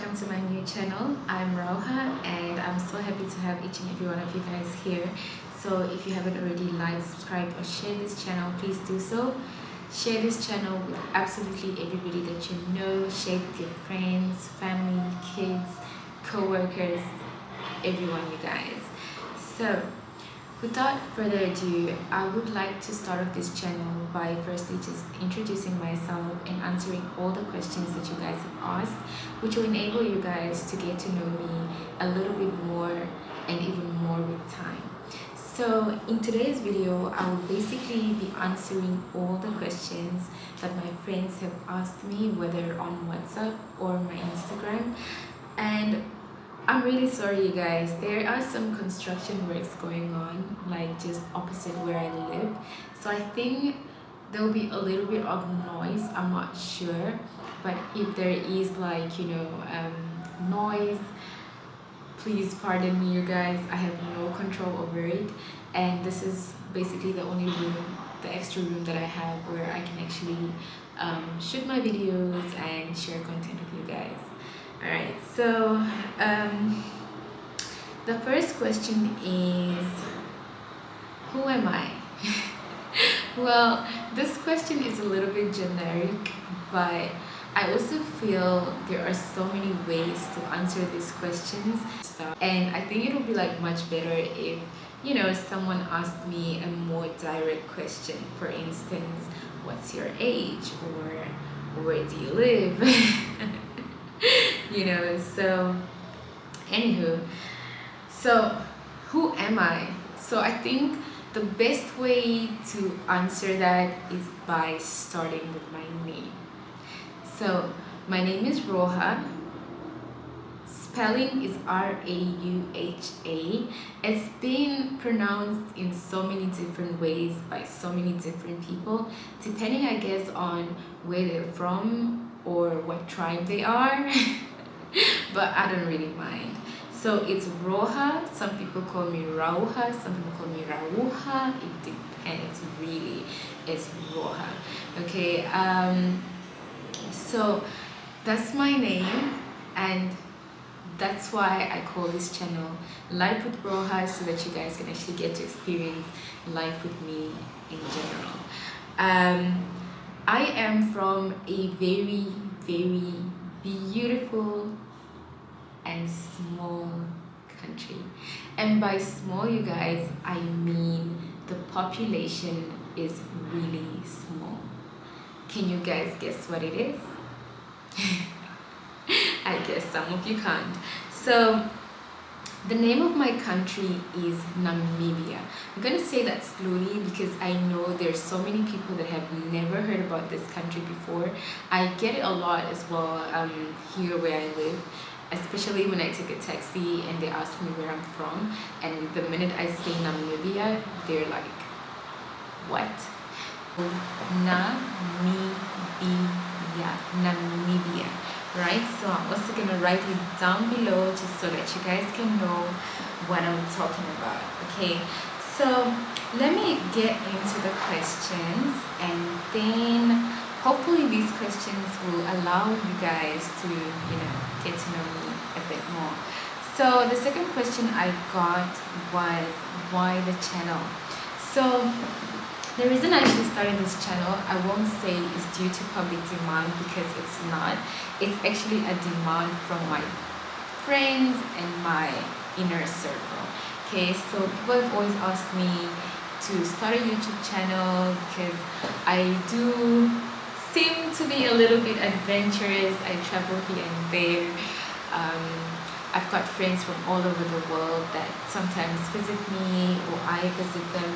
welcome to my new channel. I'm Roha and I'm so happy to have each and every one of you guys here. So if you haven't already liked, subscribed or shared this channel, please do so. Share this channel with absolutely everybody that you know. Share with your friends, family, kids, co-workers, everyone, you guys. So without further ado, I would like to start off this channel by firstly just introducing myself and answering all the questions that you guys have asked, which will enable you guys to get to know me a little bit more and even more with time. So in today's video, I will basically be answering all the questions that my friends have asked me, whether on WhatsApp or my Instagram. And I'm really sorry, you guys. There are some construction works going on, like just opposite where I live. So I think there will be a little bit of noise. I'm not sure, but if there is noise, please pardon me, you guys. I have no control over it, and this is basically the only room, the extra room that I have where I can actually shoot my videos and share content with you guys. Alright, so the first question is, who am I? Well, this question is a little bit generic, but I also feel there are so many ways to answer these questions. And I think it would be like much better if, someone asked me a more direct question. For instance, what's your age, or where do you live? So anywho, so who am I? So I think the best way to answer that is by starting with my name. So my name is Roha. Spelling is R-A-U-H-A. It's been pronounced in so many different ways by so many different people, depending I guess on where they're from or what tribe they are. But I don't really mind. So it's Roha. Some people call me Rauha, some people call me Rauha. It depends really. It's Roha. Okay, so that's my name, and that's why I call this channel Life with Roha, so that you guys can actually get to experience life with me in general. I am from a very, very beautiful and small country, and by small, you guys, I mean the population is really small. Can you guys guess what it is? I guess some of you can't. So the name of my country is Namibia. I'm gonna say that slowly because I know there's so many people that have never heard about this country before. I get it a lot as well here where I live, especially when I take a taxi and they ask me where I'm from, and the minute I say Namibia, they're like, what? Namibia, right? So I'm also gonna write it down below just so that you guys can know what I'm talking about. Okay, so let me get into the questions, and then hopefully these questions will allow you guys to get to know me a bit more. So the second question I got was, why the channel? So the reason I actually started this channel, I won't say is due to public demand, because it's not. It's actually a demand from my friends and my inner circle. Okay, so people have always asked me to start a YouTube channel because I do seem to be a little bit adventurous. I travel here and there. I've got friends from all over the world that sometimes visit me or I visit them,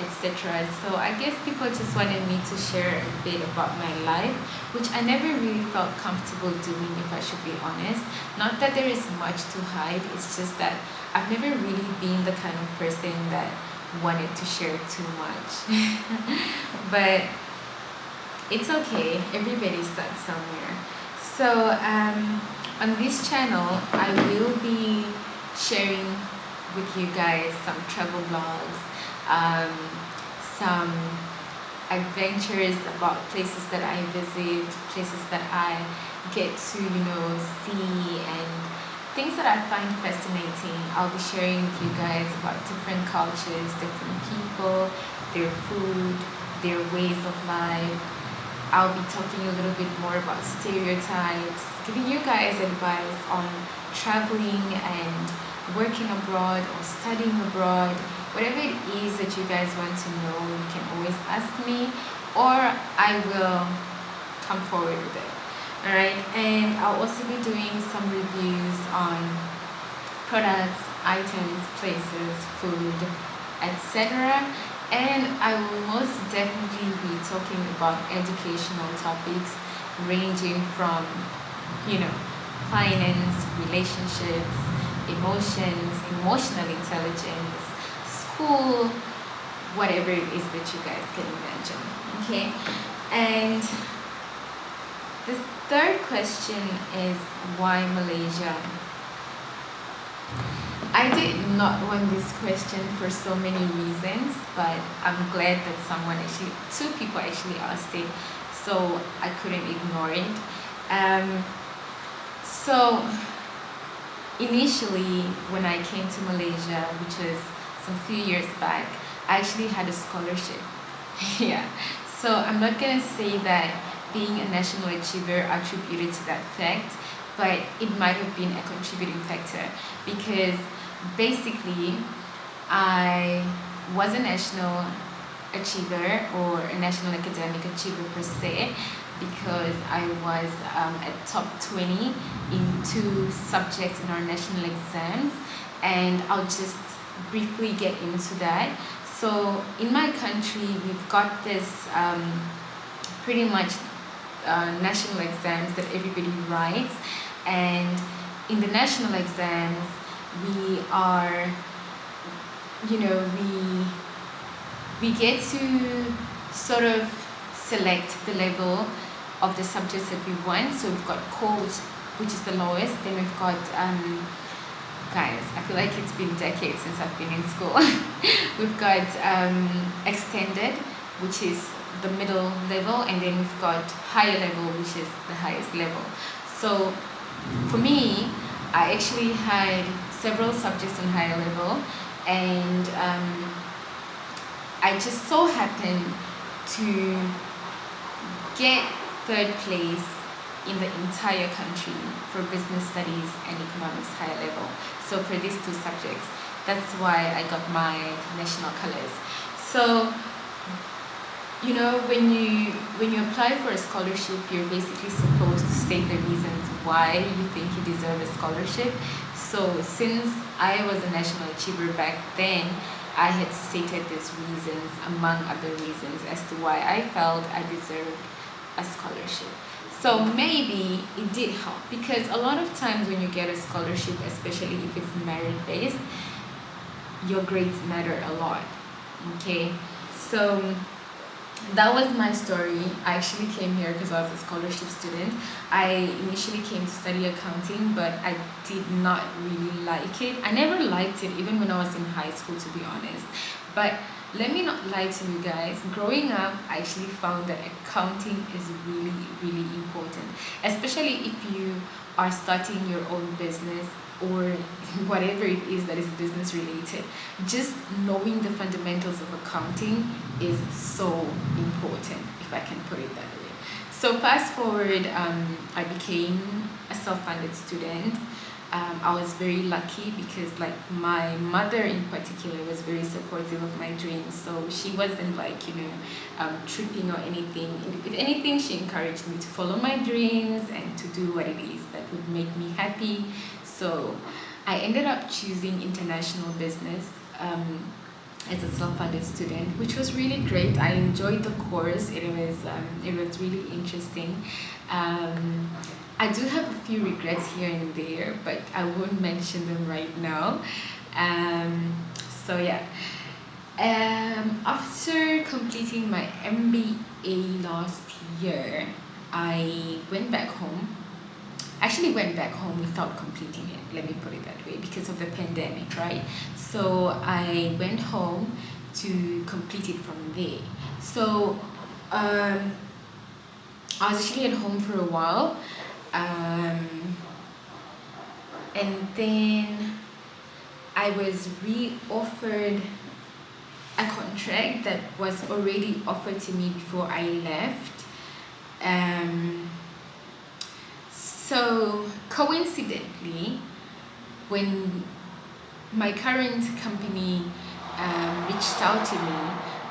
etc. So I guess people just wanted me to share a bit about my life, which I never really felt comfortable doing, if I should be honest. Not that there is much to hide, it's just that I've never really been the kind of person that wanted to share too much. But it's okay, everybody starts somewhere. So on this channel, I will be sharing with you guys some travel vlogs, some adventures, about places that I visit, places that I get to, see, and things that I find fascinating. I'll be sharing with you guys about different cultures, different people, their food, their ways of life. I'll be talking a little bit more about stereotypes, giving you guys advice on traveling and working abroad or studying abroad. Whatever it is that you guys want to know, you can always ask me, or I will come forward with it. Alright, and I'll also be doing some reviews on products, items, places, food, etc. And I will most definitely be talking about educational topics ranging from, finance, relationships, emotions, emotional intelligence, school, whatever it is that you guys can imagine. Okay, and the third question is, why Malaysia? I did not want this question for so many reasons, but I'm glad that two people actually asked it, so I couldn't ignore it. So initially, when I came to Malaysia, which was some few years back, I actually had a scholarship. Yeah, so I'm not gonna say that being a national achiever attributed to that fact, but it might have been a contributing factor, because basically I was a national achiever or a national academic achiever per se, because I was at top 20 in 2 subjects in our national exams, and I'll just briefly get into that. So in my country, we've got this pretty much national exams that everybody writes, and in the national exams we are, we get to sort of select the level of the subjects that we want. So we've got core, which is the lowest, then we've got guys, I feel like it's been decades since I've been in school. We've got extended, which is the middle level, and then we've got higher level, which is the highest level. So for me, I actually had several subjects on higher level, and I just so happened to get 3rd place in the entire country for business studies and economics higher level. So for these 2 subjects, that's why I got my national colors. So when you apply for a scholarship, you're basically supposed to state the reasons why you think you deserve a scholarship. So since I was a national achiever back then, I had stated these reasons, among other reasons, as to why I felt I deserved a scholarship. So maybe it did help, because a lot of times when you get a scholarship, especially if it's merit-based, your grades matter a lot. Okay, so that was my story. I actually came here because I was a scholarship student. I initially came to study accounting, but I did not really like it. I never liked it, even when I was in high school, to be honest. But let me not lie to you guys. Growing up, I actually found that accounting is really, really important, especially if you are starting your own business or whatever it is that is business related. Just knowing the fundamentals of accounting is so important, if I can put it that way. So fast forward, I became a self-funded student. I was very lucky because my mother in particular was very supportive of my dreams. So she wasn't tripping or anything. If anything, she encouraged me to follow my dreams and to do what it is that would make me happy. So I ended up choosing international business as a self-funded student, which was really great. I enjoyed the course. It was really interesting. I do have a few regrets here and there, but I won't mention them right now. So yeah. After completing my MBA last year, I went back home. Actually went back home without completing it, let me put it that way, because of the pandemic, right? So I went home to complete it from there. So um, I was actually at home for a while, and then I was re-offered a contract that was already offered to me before I left. Um, so coincidentally, when my current company reached out to me,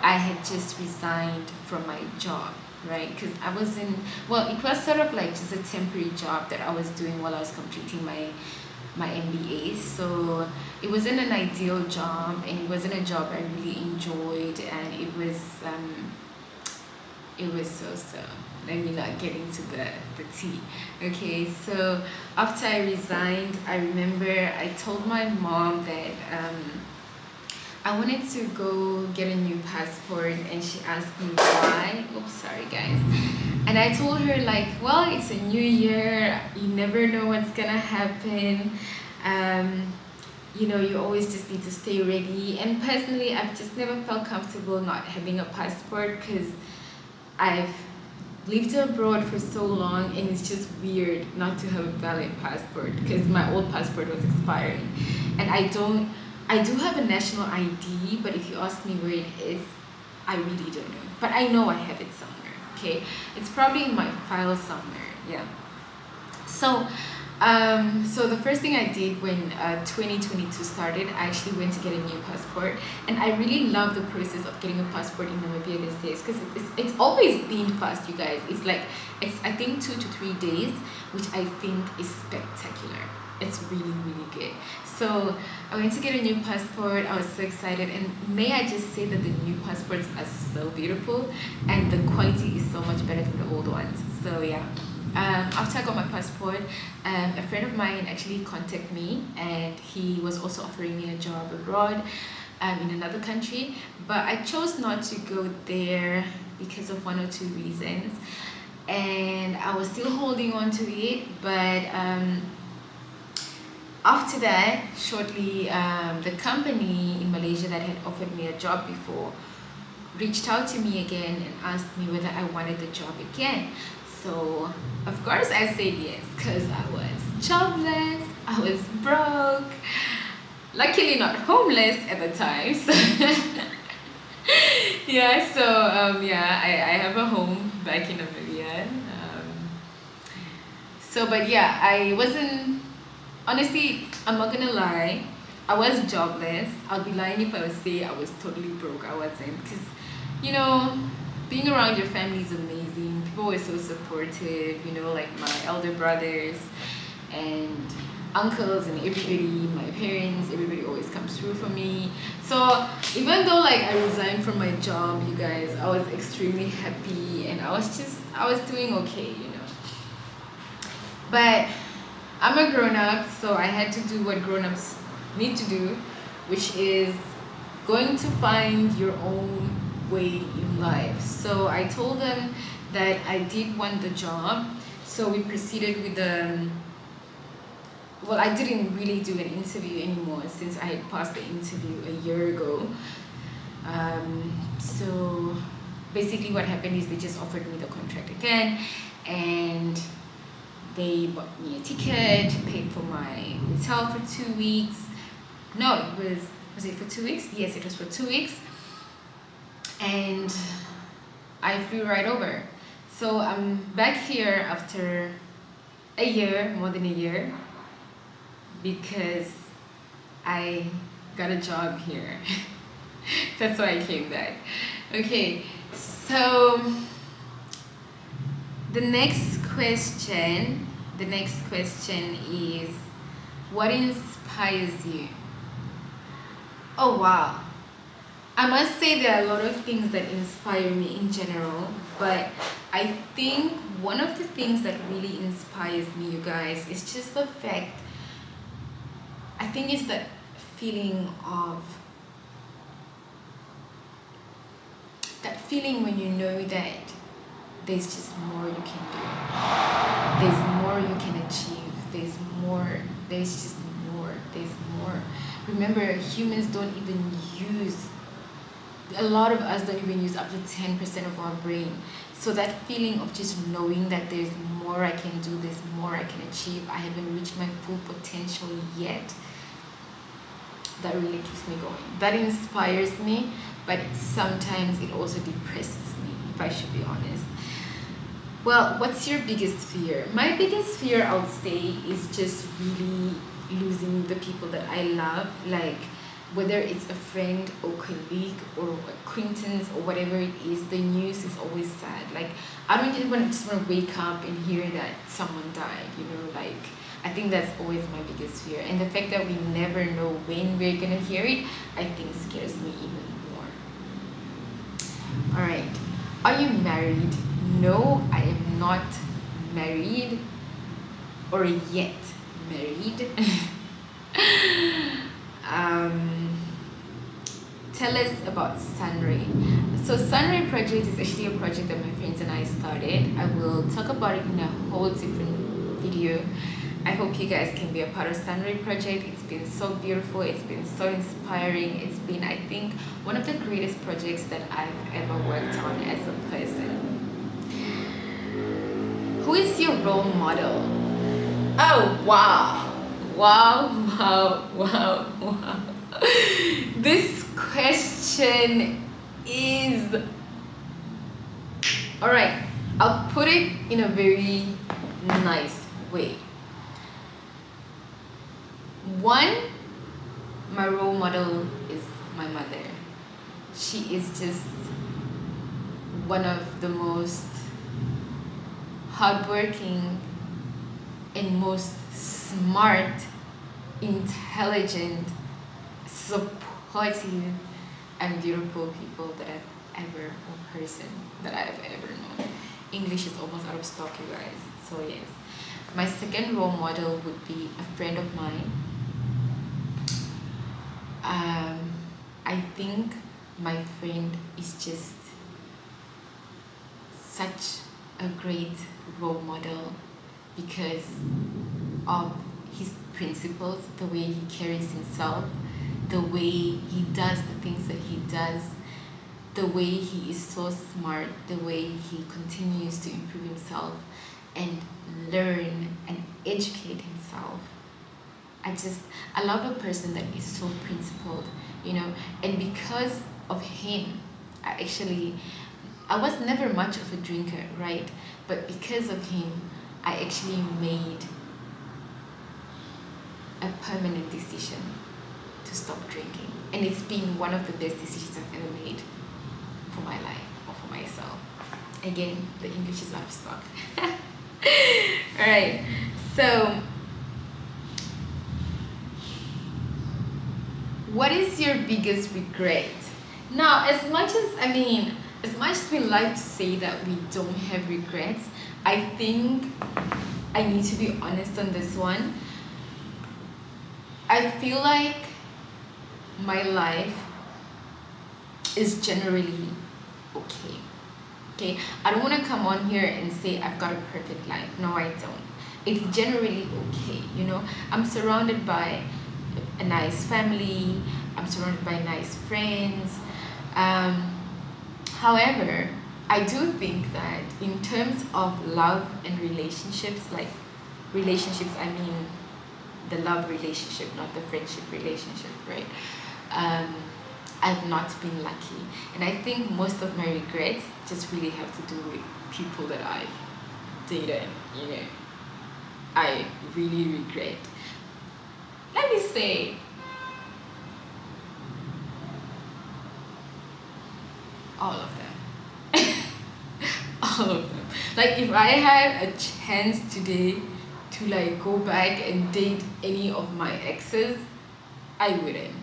I had just resigned from my job, right? Because I was in, well, it was sort of like just a temporary job that I was doing while I was completing my MBA. So it wasn't an ideal job, and it wasn't a job I really enjoyed, and it was so. Let me not get into the tea. Okay, so after I resigned, I remember I told my mom that I wanted to go get a new passport, and she asked me why. Oops, sorry guys. And I told her, like, well, it's a new year, you never know what's gonna happen. You always just need to stay ready. And personally, I've just never felt comfortable not having a passport, because I've lived abroad for so long, and it's just weird not to have a valid passport, because my old passport was expiring. And I do have a national ID, but if you ask me where it is, I really don't know. But I know I have it somewhere, okay? It's probably in my file somewhere, yeah. So the first thing I did when 2022 started, I actually went to get a new passport, and I really love the process of getting a passport in Namibia these days, because it's always been fast, you guys. It's I think 2 to 3 days, which I think is spectacular. It's really, really good. So I went to get a new passport. I was so excited, and may I just say that the new passports are so beautiful, and the quality is so much better than the old ones. So yeah. After I got my passport, a friend of mine actually contacted me, and he was also offering me a job abroad in another country, but I chose not to go there because of 1 or 2 reasons, and I was still holding on to it. But after that, shortly, the company in Malaysia that had offered me a job before reached out to me again and asked me whether I wanted the job again. So of course I said yes, because I was jobless, I was broke, luckily not homeless at the time. So yeah, so I have a home back in Namibia. But yeah, I wasn't, honestly, I'm not gonna lie, I was jobless. I'll be lying if I would say I was totally broke. I wasn't, because being around your family is amazing. People were so supportive, like my elder brothers and uncles and everybody, my parents, everybody always comes through for me. So even though like I resigned from my job, you guys, I was extremely happy, and I was doing okay. But I'm a grown-up, so I had to do what grown-ups need to do, which is going to find your own way in life. So I told them that I did want the job, so we proceeded with well, I didn't really do an interview anymore since I had passed the interview a year ago. So basically what happened is they just offered me the contract again, and they bought me a ticket, paid for my hotel for 2 weeks. No, was it for 2 weeks? Yes, it was for 2 weeks. And I flew right over. So I'm back here after a year, more than a year, because I got a job here. That's why I came back. Okay, so the next question is, what inspires you? Oh wow, I must say there are a lot of things that inspire me in general, but I think one of the things that really inspires me, you guys, is just the fact, I think it's that feeling when you know that there's just more you can do, there's more you can achieve, there's just more. Remember, humans don't even use a lot of us don't even use up to 10% of our brain. So that feeling of just knowing that there's more I can do, there's more I can achieve, I haven't reached my full potential yet, that really keeps me going. That inspires me, but sometimes it also depresses me, if I should be honest. Well, what's your biggest fear? My biggest fear, I would say, is just really losing the people that I love, like whether it's a friend or colleague or acquaintance or whatever it is. The news is always sad. Like, I don't just want to wake up and hear that someone died, you know, like, I think that's always my biggest fear. And the fact that we never know when we're gonna hear it, I think scares me even more. All right, are you married? No, I am not married, or yet married. Tell us about Sunray. So Sunray project is actually a project that my friends and I started. I will talk about it in a whole different video. I hope you guys can be a part of Sunray project. It's been so beautiful, it's been so inspiring. It's been, I think, one of the greatest projects that I've ever worked on as a person. Who is your role model? Oh, wow. Wow. This question is... Alright, I'll put it in a very nice way. One, my role model is my mother. She is just one of the most hardworking and most smart, intelligent, supportive, and beautiful people that I've ever, or person that I've ever known. English is almost out of stock, you guys. So yes. My second role model would be a friend of mine. I think my friend is just such a great role model because of his principles, the way he carries himself, the way he does the things that he does, the way he is so smart, the way he continues to improve himself and learn and educate himself. I love a person that is so principled, you know, and because of him, I was never much of a drinker, right? But because of him, I actually made a permanent decision to stop drinking. And it's been one of the best decisions I've ever made for my life or for myself. Again, the English is out of stock. Alright, so what is your biggest regret? Now, as much as we like to say that we don't have regrets, I think I need to be honest on this one. I feel like my life is generally okay. Okay, I don't want to come on here and say I've got a perfect life. No, I don't. It's generally okay, you know. I'm surrounded by a nice family. I'm surrounded by nice friends. However, I do think that in terms of love and relationships, like relationships, I mean the love relationship, not the friendship relationship, right? I've not been lucky. And I think most of my regrets just really have to do with people that I've dated, you know. I really regret. Let me say, all of them. All of them. Like, if I had a chance today to like go back and date any of my exes, I wouldn't.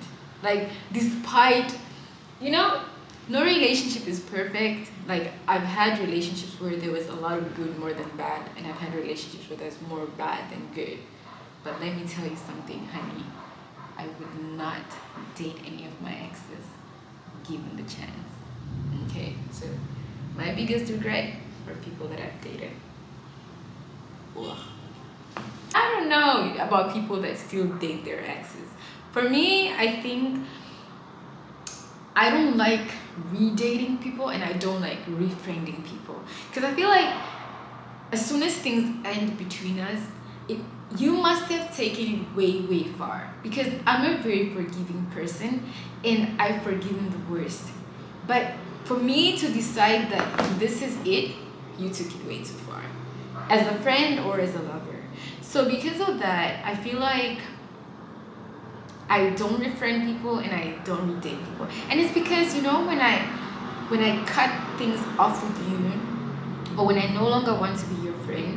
Like, despite, you know, no relationship is perfect. Like, I've had relationships where there was a lot of good more than bad, and I've had relationships where there's more bad than good. But let me tell you something, honey. I would not date any of my exes given the chance. Okay, so my biggest regret for people that I've dated. Ugh. I don't know about people that still date their exes. For me, I think I don't like redating people, and I don't like refriending people, because I feel like as soon as things end between us, it you must have taken it way far, because I'm a very forgiving person and I've forgiven the worst. But for me to decide that this is it, you took it way too far, as a friend or as a lover. So because of that, I feel like I don't befriend people and I don't date people. And it's because, when I cut things off with you, or when I no longer want to be your friend,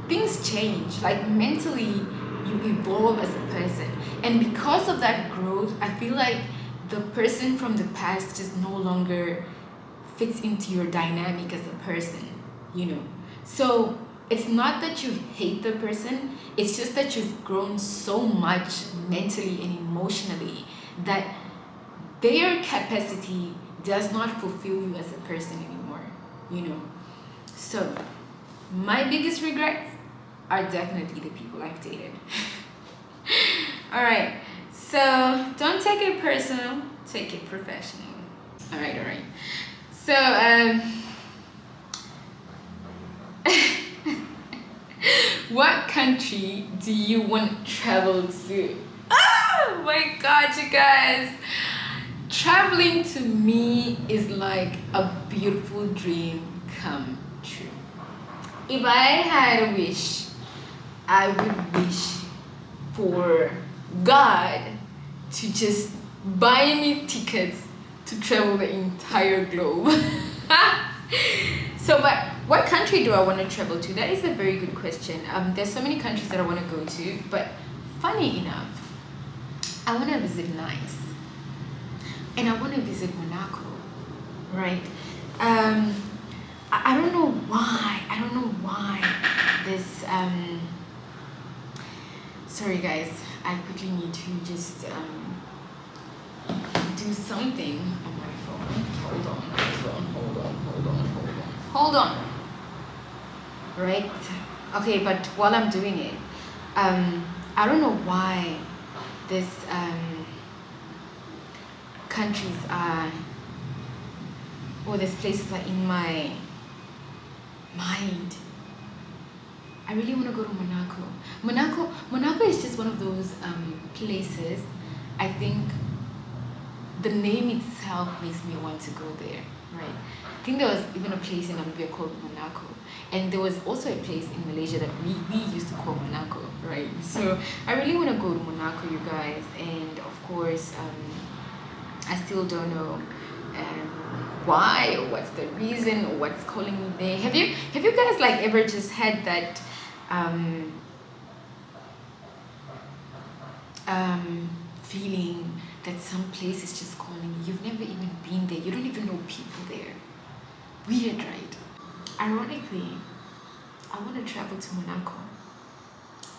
things change. Like mentally, you evolve as a person. And because of that growth, I feel like the person from the past just no longer fits into your dynamic as a person, So it's not that you hate the person, it's just that you've grown so much mentally and emotionally that their capacity does not fulfill you as a person anymore. So my biggest regrets are definitely the people I've dated. All right, so don't take it personal, take it professional. All right. So what country do you want to travel to? Oh my god, you guys, traveling to me is like a beautiful dream come true. If I had a wish, I would wish for God to just buy me tickets to travel the entire globe. So, but what country do I want to travel to? That is a very good question. There's so many countries that I want to go to, but funny enough, I want to visit Nice, and I want to visit Monaco, right? I don't know why. This sorry guys, I quickly need to just do something on my phone. Hold on. Right? Okay, but while I'm doing it, I don't know why this countries are, or these places are in my mind. I really want to go to Monaco. Monaco is just one of those places. I think the name itself makes me want to go there, right? I think there was even a place in Namibia called Monaco, and there was also a place in Malaysia that we used to call Monaco, right? So I really want to go to Monaco, you guys, and of course, I still don't know why, or what's the reason, or what's calling me there. Have you guys like ever just had that feeling that some place is just calling you? You've never even been there, you don't even know people there. Weird, right? Ironically, I want to travel to Monaco.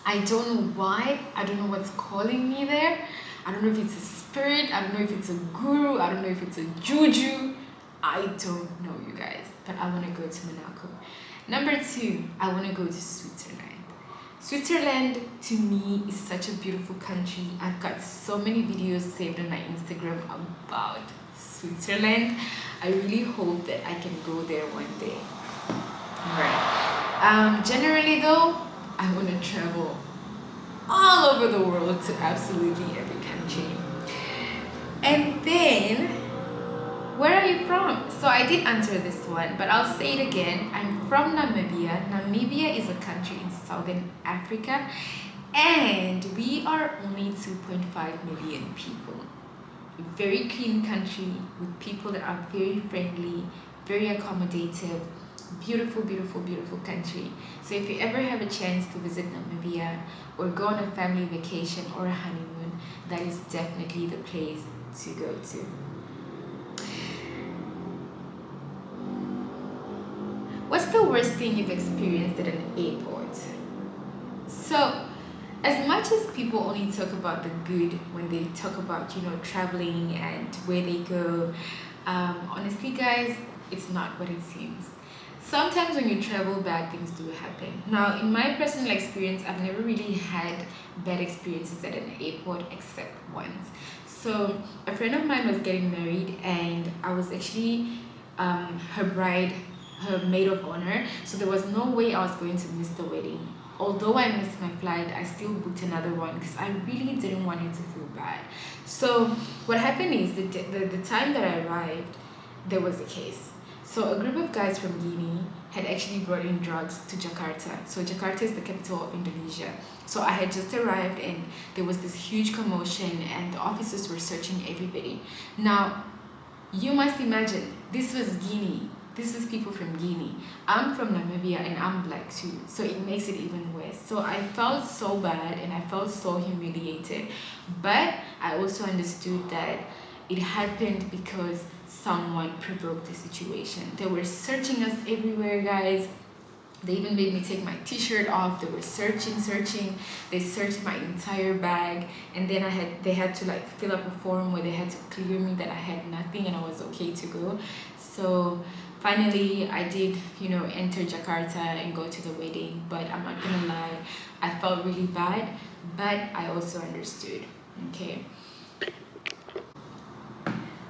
I don't know why, I don't know what's calling me there. I don't know if it's a spirit, I don't know if it's a guru, I don't know if it's a juju. I don't know, you guys, but I want to go to Monaco. Number 2, I want to go to Switzerland. Switzerland to me is such a beautiful country. I've got so many videos saved on my Instagram about Switzerland. I really hope that I can go there one day. Alright. Generally though, I want to travel all over the world to absolutely every country. And then, where are you from? So I did answer this one, but I'll say it again. I'm from Namibia. Namibia is a country in Southern Africa, and we are only 2.5 million people. A very clean country with people that are very friendly, very accommodative, beautiful country. So if you ever have a chance to visit Namibia or go on a family vacation or a honeymoon, that is definitely the place to go to. What's the worst thing you've experienced at an airport? So, as much as people only talk about the good when they talk about, traveling and where they go, honestly, guys, it's not what it seems. Sometimes when you travel, bad things do happen. Now, in my personal experience, I've never really had bad experiences at an airport except once. So a friend of mine was getting married, and I was actually her bride, her maid of honor. So there was no way I was going to miss the wedding. Although I missed my flight, I still booked another one because I really didn't want her to feel bad. So what happened is the time that I arrived, there was a case. So a group of guys from Guinea had actually brought in drugs to Jakarta. So Jakarta is the capital of Indonesia. So I had just arrived, and there was this huge commotion, and the officers were searching everybody. Now, you must imagine, this was Guinea. This is people from Guinea. I'm from Namibia, and I'm black too. So it makes it even worse. So I felt so bad, and I felt so humiliated. But I also understood that it happened because someone provoked the situation. They were searching us everywhere, guys. They even made me take my t-shirt off. They were searching. They searched my entire bag, and then they had to like fill up a form where they had to clear me that I had nothing and I was okay to go. So finally I did, enter Jakarta and go to the wedding. But I'm not gonna lie, I felt really bad, but I also understood.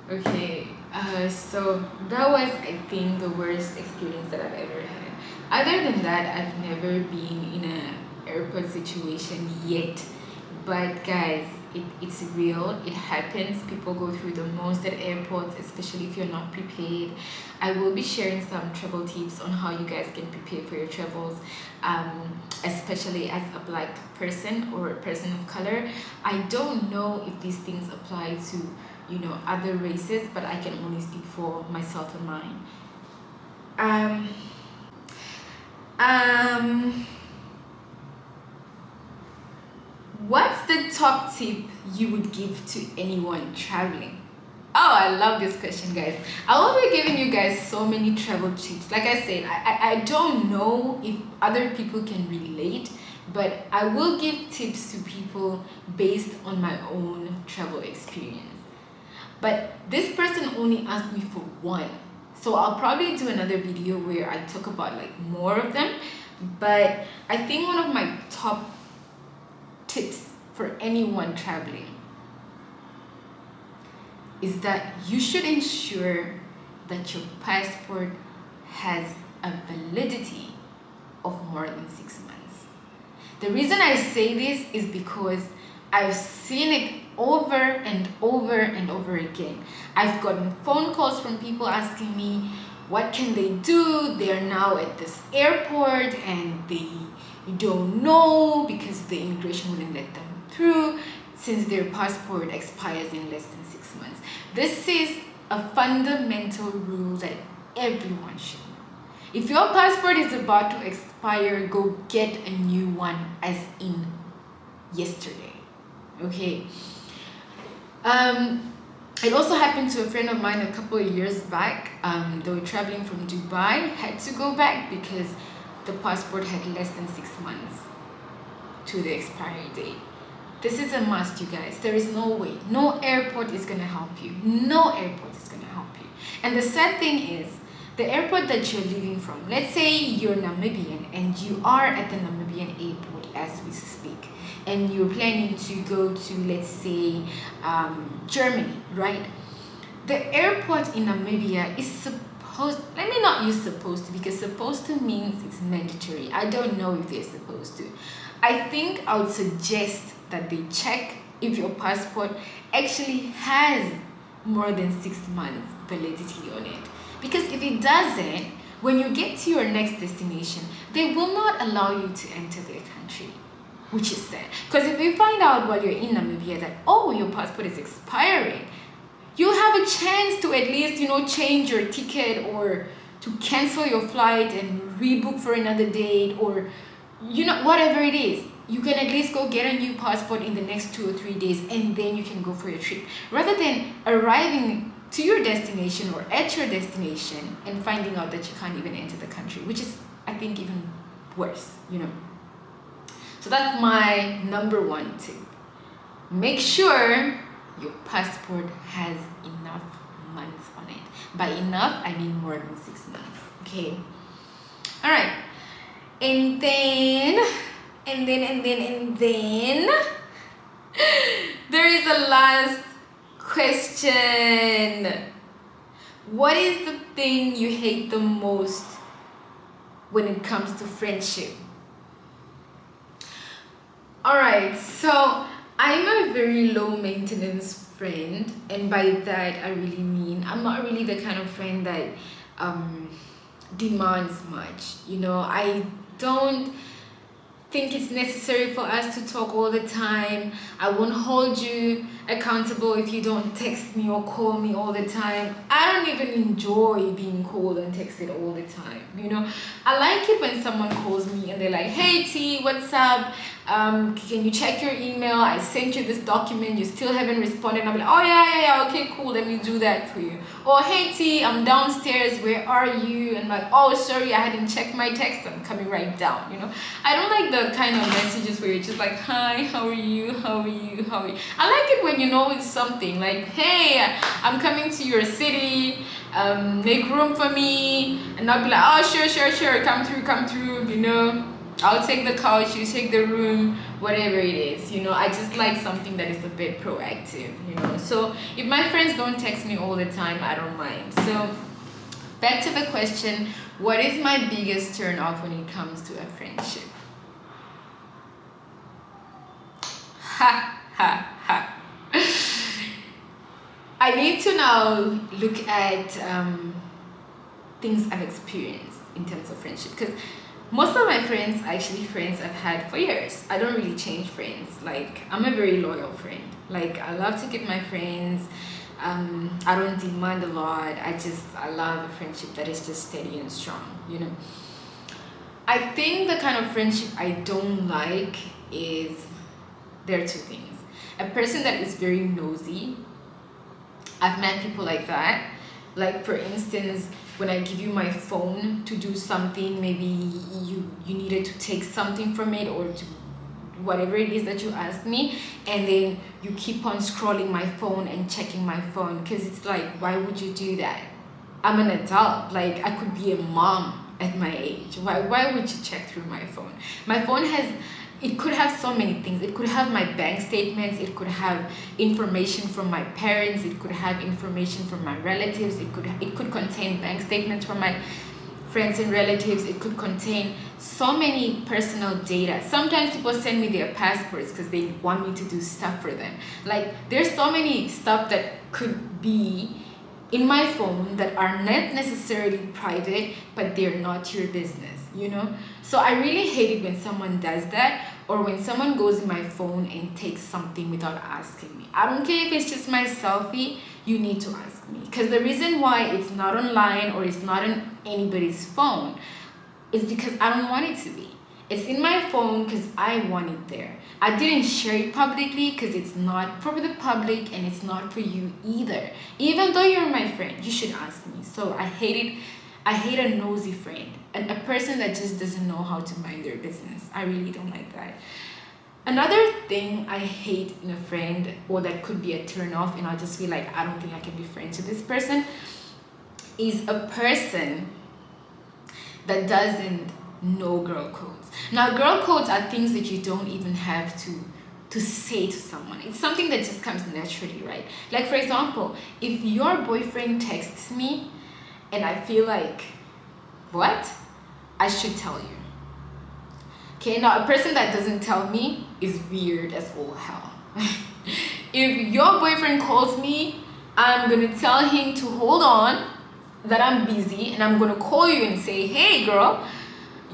Okay, so that was, I think, the worst experience that I've ever had. Other than that, I've never been in an airport situation yet. But guys, it's real. It happens. People go through the most at airports, especially if you're not prepared. I will be sharing some travel tips on how you guys can prepare for your travels, especially as a black person or a person of color. I don't know if these things apply to other races, but I can only speak for myself and mine. What's the top tip you would give to anyone traveling? Oh, I love this question, guys. I will be giving you guys so many travel tips. Like I said, I don't know if other people can relate, but I will give tips to people based on my own travel experience. But this person only asked me for one, so I'll probably do another video where I talk about like more of them. But I think one of my top tips for anyone traveling is that you should ensure that your passport has a validity of more than 6 months. The reason I say this is because I've seen it over and over and over again. I've gotten phone calls from people asking me what can they do. They're now at this airport and they don't know because the immigration wouldn't let them through since their passport expires in less than 6 months. This is a fundamental rule that everyone should know. If your passport is about to expire, go get a new one as in yesterday. Okay. It also happened to a friend of mine a couple of years back. They were traveling from Dubai, had to go back because the passport had less than 6 months to the expiry date. This is a must, you guys. There is no way. No airport is going to help you. No airport is going to help you. And the sad thing is, the airport that you're leaving from, let's say you're Namibian and you are at the Namibian airport as we speak, and you're planning to go to, let's say, Germany, right? The airport in Namibia is supposed, let me not use supposed to, because supposed to means it's mandatory. I don't know if they're supposed to. I think I would suggest that they check if your passport actually has more than 6 months validity on it. Because if it doesn't, when you get to your next destination, they will not allow you to enter their country, which is sad. Because if you find out while you're in Namibia that, oh, your passport is expiring, you have a chance to at least, change your ticket or to cancel your flight and rebook for another date, or, whatever it is. You can at least go get a new passport in the next 2 or 3 days, and then you can go for your trip. Rather than arriving to your destination or at your destination and finding out that you can't even enter the country, which is, I think, even worse, So that's my number one tip. Make sure your passport has enough months on it. By enough, I mean more than 6 months. Okay. All right. And then there is a last question. What is the thing you hate the most when it comes to friendship? Alright, so I'm a very low maintenance friend, and by that I really mean I'm not really the kind of friend that demands much. I don't think it's necessary for us to talk all the time. I won't hold you accountable if you don't text me or call me all the time. I don't even enjoy being called and texted all the time. I like it when someone calls me and they're like, hey T, what's up? Can you check your email? I sent you this document, you still haven't responded. And I'm like, oh yeah, okay, cool, let me do that for you. Or hey T, I'm downstairs, where are you? And like, oh sorry, I hadn't checked my text, I'm coming right down. I don't like the kind of messages where you're just like, hi, how are you? I like it when it's something like, hey, I'm coming to your city, make room for me, and I'll be like, oh sure, come through, I'll take the couch, you take the room, whatever it is. I just like something that is a bit proactive. So if my friends don't text me all the time, I don't mind. So back to the question, what is my biggest turn off when it comes to a friendship? I need to now look at things I've experienced in terms of friendship, because most of my friends are actually friends I've had for years. I don't really change friends. Like, I'm a very loyal friend. Like, I love to keep my friends. I don't demand a lot. I love a friendship that is just steady and strong, I think the kind of friendship I don't like is, there are two things. A person that is very nosy. I've met people like that. Like, for instance, when I give you my phone to do something, maybe you needed to take something from it, or to whatever it is that you asked me, and then you keep on scrolling my phone and checking my phone, because it's like, why would you do that? I'm an adult. Like, I could be a mom at my age. Why would you check through my phone? My phone it could have so many things. It could have my bank statements, it could have information from my parents, it could have information from my relatives, it could contain bank statements from my friends and relatives, it could contain so many personal data. Sometimes people send me their passports because they want me to do stuff for them. Like, there's so many stuff that could be in my phone that are not necessarily private, but they're not your business. So I really hate it when someone does that, or when someone goes in my phone and takes something without asking me. I don't care if it's just my selfie, you need to ask me, because the reason why it's not online or it's not on anybody's phone is because I don't want it to be. It's in my phone because I want it there. I didn't share it publicly because it's not for the public, and it's not for you either. Even though you're my friend, you should ask me. So I hate it. I hate a nosy friend, and a person that just doesn't know how to mind their business. I really don't like that. Another thing I hate in a friend, or that could be a turn off, and I just feel like I don't think I can be friends with this person, is a person that doesn't know girl codes. Now, girl codes are things that you don't even have to say to someone. It's something that just comes naturally, right? Like, for example, if your boyfriend texts me and I feel like, what? I should tell you. Okay, now a person that doesn't tell me is weird as all hell. If your boyfriend calls me, I'm gonna tell him to hold on, that I'm busy, and I'm gonna call you and say, hey girl,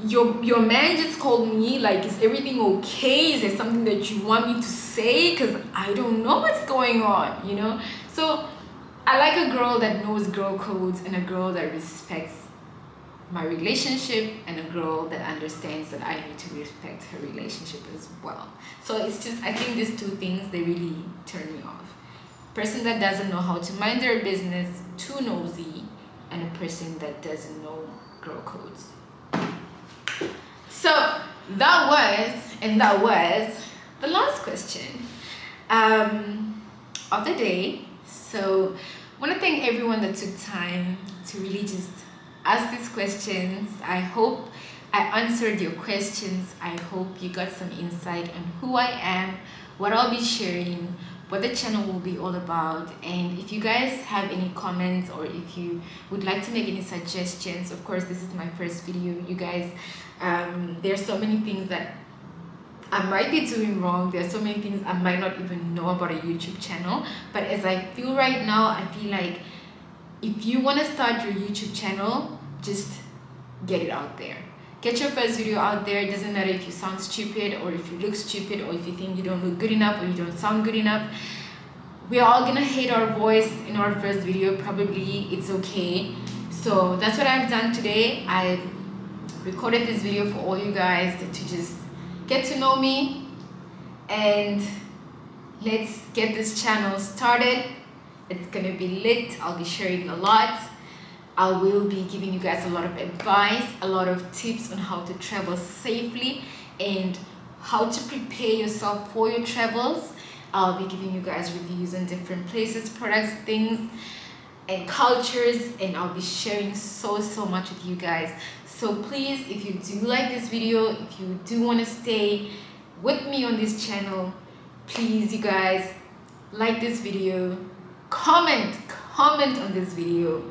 your man just called me, like, is everything okay? Is there something that you want me to say? Because I don't know what's going on, So I like a girl that knows girl codes, and a girl that respects my relationship, and a girl that understands that I need to respect her relationship as well. So it's just, I think these two things, they really turn me off. Person that doesn't know how to mind their business, too nosy, and a person that doesn't know girl codes. So that was the last question of the day. So I want to thank everyone that took time to really just ask these questions. I hope I answered your questions. I hope you got some insight on who I am, what I'll be sharing, what the channel will be all about. And if you guys have any comments, or if you would like to make any suggestions, of course this is my first video, you guys. There's so many things that I might be doing wrong. There's so many things I might not even know about a YouTube channel, but as I feel right now, I feel like if you want to start your YouTube channel, just get it out there. Get your first video out there. It doesn't matter if you sound stupid, or if you look stupid, or if you think you don't look good enough, or you don't sound good enough. We're all gonna hate our voice in our first video, probably. It's okay. So that's what I've done today. I recorded this video for all you guys to just get to know me, and let's get this channel started. It's gonna be lit. I'll be sharing a lot. I will be giving you guys a lot of advice, a lot of tips on how to travel safely and how to prepare yourself for your travels. I'll be giving you guys reviews on different places, products, things, and cultures, and I'll be sharing so much with you guys. So please, if you do like this video, if you do want to stay with me on this channel, please, you guys, like this video, comment on this video,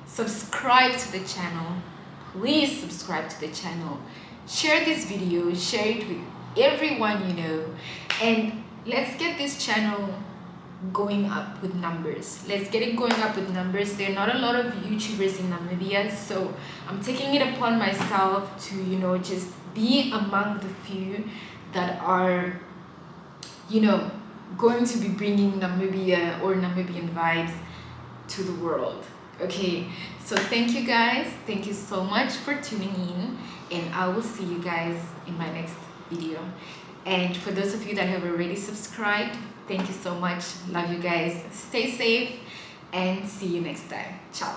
subscribe to the channel. Please subscribe to the channel, share this video, share it with everyone you know, and let's get this channel going up with numbers. Let's get it going up with numbers. There are not a lot of YouTubers in Namibia, so I'm taking it upon myself to, you know, just be among the few that are, you know, going to be bringing Namibia or Namibian vibes to the world. Okay, so thank you guys, thank you so much for tuning in, and I will see you guys in my next video. And for those of you that have already subscribed, thank you so much. Love you guys. Stay safe and see you next time. Ciao.